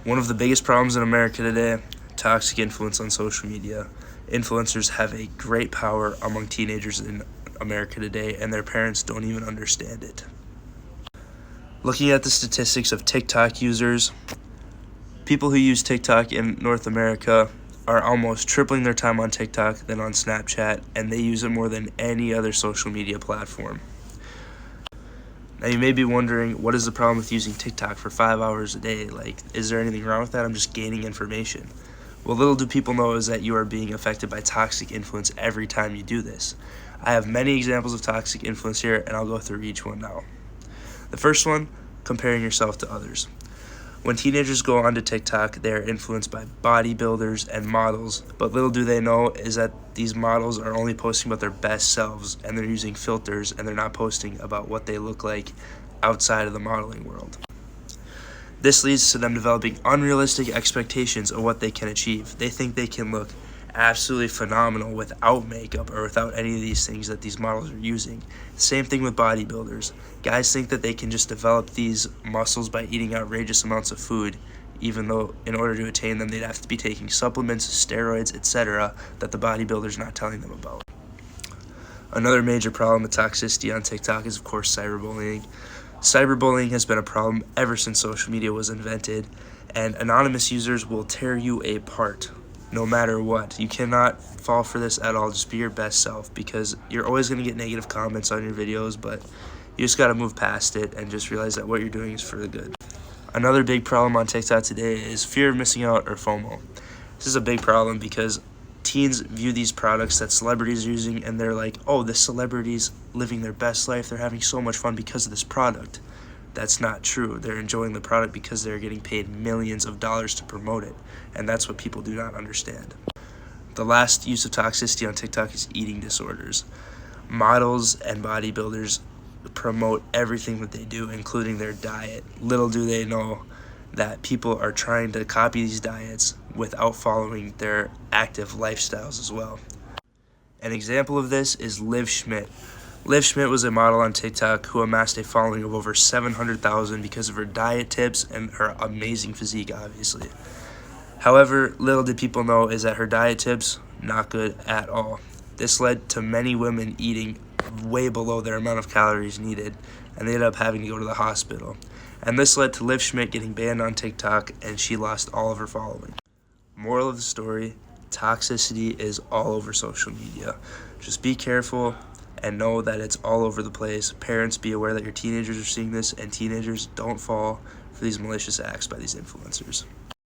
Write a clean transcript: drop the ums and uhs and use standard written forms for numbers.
One of the biggest problems in America today, toxic influence on social media. Influencers have a great power among teenagers in America today, and their parents don't even understand it. Looking at the statistics of TikTok users, people who use TikTok in North America are almost tripling their time on TikTok than on Snapchat, and they use it more than any other social media platform. Now you may be wondering, what is the problem with using TikTok for 5 hours a day? Like, is there anything wrong with that? I'm just gaining information. Well, little do people know is that you are being affected by toxic influence every time you do this. I have many examples of toxic influence here, and I'll go through each one now. The first one, comparing yourself to others. When teenagers go onto TikTok, they are influenced by bodybuilders and models, but little do they know is that these models are only posting about their best selves, and they're using filters, and they're not posting about what they look like outside of the modeling world. This leads to them developing unrealistic expectations of what they can achieve. They think they can look absolutely phenomenal without makeup or without any of these things that these models are using. Same thing with bodybuilders. Guys think that they can just develop these muscles by eating outrageous amounts of food, even though in order to attain them they'd have to be taking supplements, steroids, etc. that the bodybuilder's not telling them about. Another major problem with toxicity on TikTok is, of course, cyberbullying. Cyberbullying has been a problem ever since social media was invented, and anonymous users will tear you apart no matter what. You cannot fall for this at all. Just be your best self, because you're always going to get negative comments on your videos, but you just got to move past it and just realize that what you're doing is for the good. Another big problem on TikTok today is fear of missing out, or FOMO. This is a big problem because teens view these products that celebrities are using, and they're like, oh, this celebrity's living their best life. They're having so much fun because of this product. That's not true. They're enjoying the product because they're getting paid millions of dollars to promote it, and that's what people do not understand. The last use of toxicity on TikTok is eating disorders. Models and bodybuilders promote everything that they do, including their diet. Little do they know that people are trying to copy these diets without following their active lifestyles as well. An example of this is Liv Schmidt. Liv Schmidt was a model on TikTok who amassed a following of over 700,000 because of her diet tips and her amazing physique, obviously. However, little did people know is that her diet tips, not good at all. This led to many women eating way below their amount of calories needed, and they ended up having to go to the hospital. And this led to Liv Schmidt getting banned on TikTok, and she lost all of her following. Moral of the story, toxicity is all over social media. Just be careful and know that it's all over the place. Parents, be aware that your teenagers are seeing this, and teenagers, don't fall for these malicious acts by these influencers.